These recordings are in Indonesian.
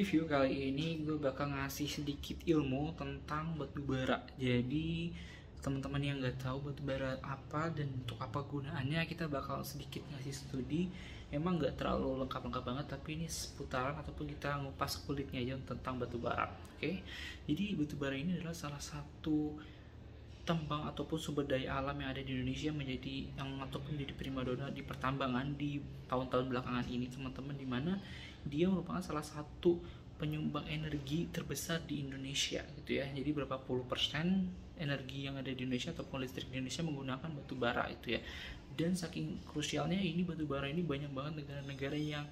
review kali ini gue bakal ngasih sedikit ilmu tentang batu bara. Jadi teman-teman yang nggak tahu batu bara apa dan untuk apa gunaannya, kita bakal sedikit ngasih studi. Emang nggak terlalu lengkap-lengkap banget, tapi ini seputaran ataupun kita ngupas kulitnya aja tentang batu bara. Oke, jadi batu bara ini adalah salah satu tambang ataupun sumber daya alam yang ada di Indonesia menjadi yang ataupun menjadi primadona di pertambangan di tahun-tahun belakangan ini, teman-teman, dimana dia merupakan salah satu penyumbang energi terbesar di Indonesia gitu ya. Jadi berapa puluh persen energi yang ada di Indonesia ataupun listrik di Indonesia menggunakan batu bara itu ya. Dan saking krusialnya ini batu bara ini, banyak banget negara-negara yang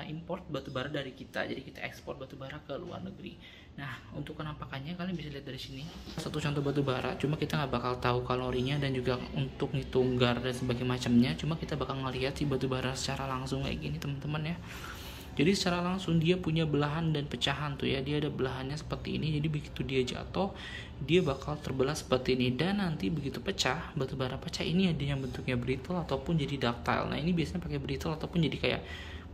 import batu bara dari kita, jadi kita ekspor batu bara ke luar negeri. Nah, untuk penampakannya kalian bisa lihat dari sini. Satu contoh batu bara, cuma kita nggak bakal tahu kalorinya dan juga untuk ngitung gar dan sebagainya macamnya. Cuma kita bakal ngelihat si batu bara secara langsung kayak gini, teman-teman ya. Jadi secara langsung dia punya belahan dan pecahan tuh ya. Dia ada belahannya seperti ini. Jadi begitu dia jatuh, dia bakal terbelah seperti ini. Dan nanti begitu pecah, batu bara pecah ini ada yang bentuknya brittle ataupun jadi ductile. Nah, ini biasanya pakai brittle ataupun jadi kayak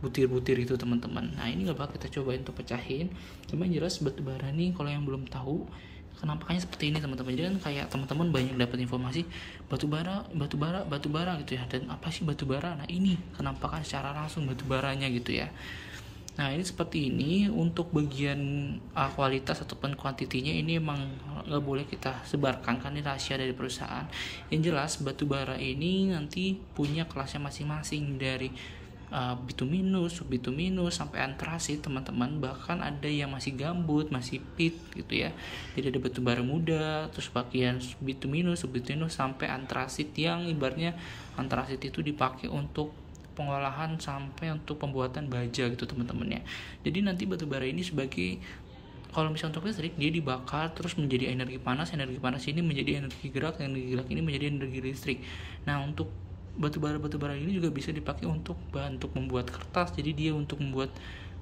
butir-butir itu, teman-teman. Nah, ini nggak bakal kita cobain untuk pecahin. Cuma yang jelas batu bara nih, kalau yang belum tahu, kenampakannya seperti ini, teman-teman. Jadi kan kayak teman-teman banyak dapat informasi batu bara gitu ya. Dan apa sih batu bara? Nah, ini kenampakan secara langsung batu baranya gitu ya. Nah, ini seperti ini. Untuk bagian kualitas ataupun kuantitinya ini emang nggak boleh kita sebarkan, kan ini rahasia dari perusahaan. Yang jelas batu bara ini nanti punya kelasnya masing-masing, dari bituminus, subbituminus sampai antrasit, teman-teman. Bahkan ada yang masih gambut, masih pit gitu ya. Jadi ada batu bara muda, terus bagian bituminus, subbituminus sampai antrasit, yang ibaratnya antrasit itu dipakai untuk pengolahan sampai untuk pembuatan baja gitu, teman-teman ya. Jadi nanti batu bara ini sebagai, kalau misalnya untuk listrik, dia dibakar terus menjadi energi panas ini menjadi energi gerak ini menjadi energi listrik. Nah, untuk batu bara ini juga bisa dipakai untuk bahan untuk membuat kertas. Jadi dia untuk membuat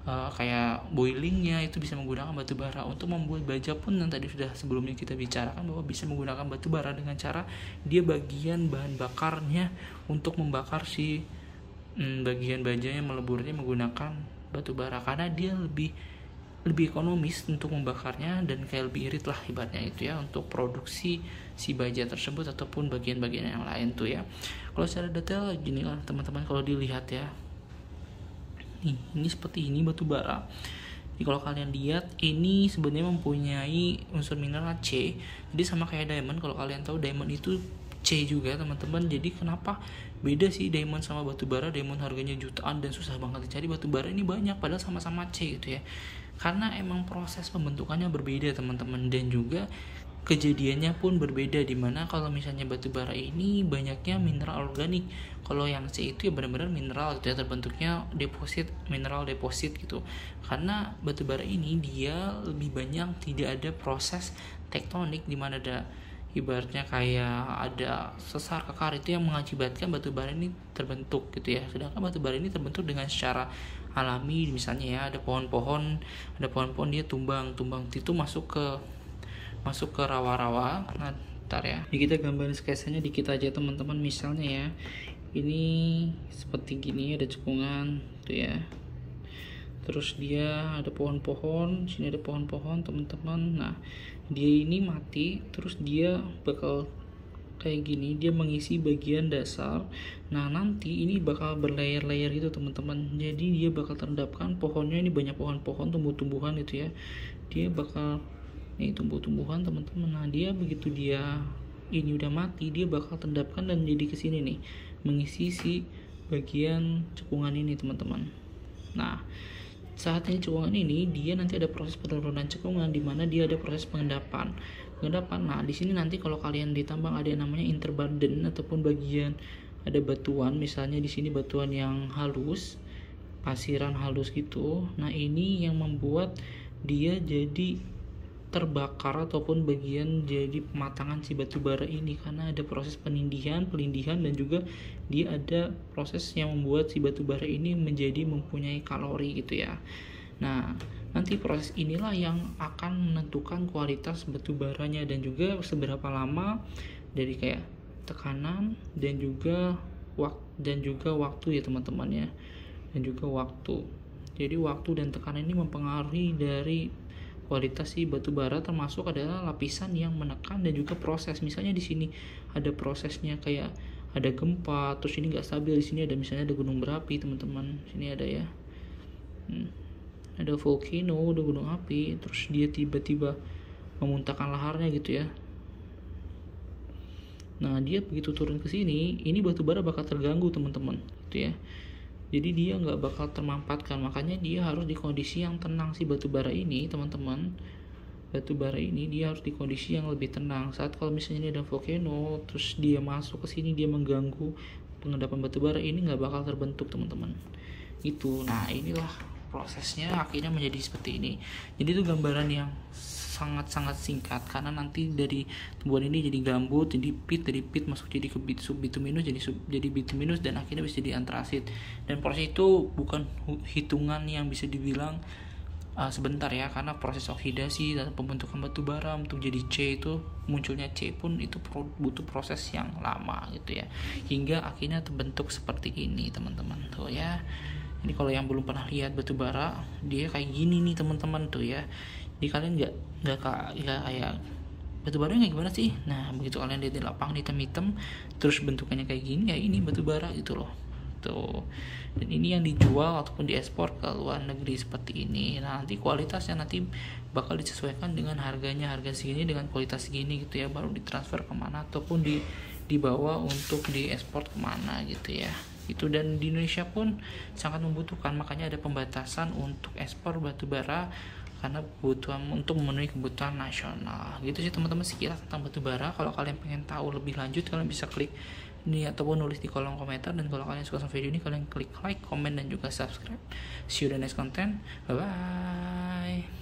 kayak boilingnya itu bisa menggunakan batu bara. Untuk membuat baja pun yang tadi sudah sebelumnya kita bicarakan bahwa bisa menggunakan batu bara dengan cara dia bagian bahan bakarnya untuk membakar si bagian bajanya, meleburnya menggunakan batu bara, karena dia lebih ekonomis untuk membakarnya dan kayak lebih irit lah ibaratnya itu ya, untuk produksi si baja tersebut ataupun bagian-bagian yang lain tuh ya. Kalau secara detail gini lah, teman-teman, kalau dilihat ya, ini seperti ini batu bara. Jadi kalau kalian lihat, ini sebenarnya mempunyai unsur mineral C. Jadi sama kayak diamond, kalau kalian tahu diamond itu C juga, teman-teman. Jadi kenapa beda sih diamond sama batu bara? Diamond harganya jutaan dan susah banget dicari, batu bara ini banyak padahal sama-sama C gitu ya. Karena emang proses pembentukannya berbeda, teman-teman, dan juga kejadiannya pun berbeda, dimana kalau misalnya batu bara ini banyaknya mineral organik. Kalau yang C itu ya benar-benar mineral gitu ya, terbentuknya mineral deposit gitu. Karena batu bara ini dia lebih banyak tidak ada proses tektonik, dimana ada ibaratnya kayak ada sesar kekar itu yang mengakibatkan batu bara ini terbentuk gitu ya. Sedangkan batu bara ini terbentuk dengan secara alami, misalnya ya ada pohon-pohon dia tumbang itu masuk ke rawa-rawa. Nah, ntar ya, ini kita gambarin sketsanya dikit aja, teman-teman. Misalnya ya, ini seperti gini, ada cekungan tuh ya. Terus dia ada pohon-pohon, sini ada pohon-pohon, teman-teman. Nah, dia ini mati, terus dia bakal kayak gini, dia mengisi bagian dasar. Nah, nanti ini bakal berlayer-layer gitu, teman-teman. Jadi dia bakal terendapkan pohonnya, ini banyak pohon-pohon, tumbuh-tumbuhan gitu ya. Dia bakal tumbuh-tumbuhan, teman-teman. Nah, dia begitu dia ini udah mati, dia bakal terendapkan dan jadi kesini nih, mengisi si bagian cekungan ini, teman-teman. Nah, saat ini cekungan ini dia nanti ada proses penurunan cekungan, di mana dia ada proses pengendapan. Nah, di sini nanti kalau kalian ditambang ada yang namanya interburden ataupun bagian ada batuan, misalnya di sini batuan yang halus, pasiran halus gitu. Nah, ini yang membuat dia jadi terbakar ataupun bagian jadi pematangan si batu bara ini, karena ada proses pelindihan dan juga dia ada proses yang membuat si batu bara ini menjadi mempunyai kalori gitu ya. Nah, nanti proses inilah yang akan menentukan kualitas batu baranya dan juga seberapa lama, dari kayak tekanan dan juga waktu ya, teman-teman ya, dan juga waktu. Jadi waktu dan tekanan ini mempengaruhi dari kualitas si batu bara, termasuk adalah lapisan yang menekan dan juga proses. Misalnya di sini ada prosesnya kayak ada gempa, terus ini nggak stabil, di sini ada misalnya ada gunung berapi teman-teman, sini ada ya, ada volcano, ada gunung api, terus dia tiba-tiba memuntahkan laharnya gitu ya. Nah dia begitu turun ke sini, ini batu bara bakal terganggu teman-teman, gitu ya. Jadi dia nggak bakal termampatkan, makanya dia harus di kondisi yang tenang. Si batu bara ini teman-teman, batu bara ini dia harus di kondisi yang lebih tenang. Saat kalau misalnya ini ada volcano, terus dia masuk ke sini, dia mengganggu pengendapan batu bara, ini nggak bakal terbentuk teman-teman. Itu, nah inilah prosesnya akhirnya menjadi seperti ini. Jadi itu gambaran yang sangat-sangat singkat, karena nanti dari tumbuhan ini jadi gambut, jadi pit, dari pit masuk jadi ke subbituminus, jadi bituminus, dan akhirnya bisa jadi antrasit. Dan proses itu bukan hitungan yang bisa dibilang sebentar ya, karena proses oksidasi dan pembentukan batu bara untuk jadi C itu, munculnya C pun itu butuh proses yang lama gitu ya, hingga akhirnya terbentuk seperti ini teman-teman tuh ya. Ini kalau yang belum pernah lihat batu bara, dia kayak gini nih teman-teman tuh ya. Jadi kalian nggak kayak batu bara kayak gimana sih? Nah begitu kalian lihat di lapangan hitam-hitam, terus bentukannya kayak gini ya, ini batu bara gitu loh tuh. Dan ini yang dijual ataupun diekspor ke luar negeri seperti ini. Nah nanti kualitasnya nanti bakal disesuaikan dengan harganya, harga segini dengan kualitas segini gitu ya, baru ditransfer kemana ataupun dibawa untuk diekspor kemana gitu ya. Itu, dan di Indonesia pun sangat membutuhkan, makanya ada pembatasan untuk ekspor batu bara karena kebutuhan untuk memenuhi kebutuhan nasional. Gitu sih teman-teman sekilas tentang batu bara. Kalau kalian pengen tahu lebih lanjut, kalian bisa klik ini ataupun nulis di kolom komentar. Dan kalau kalian suka sama video ini, kalian klik like, comment, dan juga subscribe. See you in the next content. Bye bye.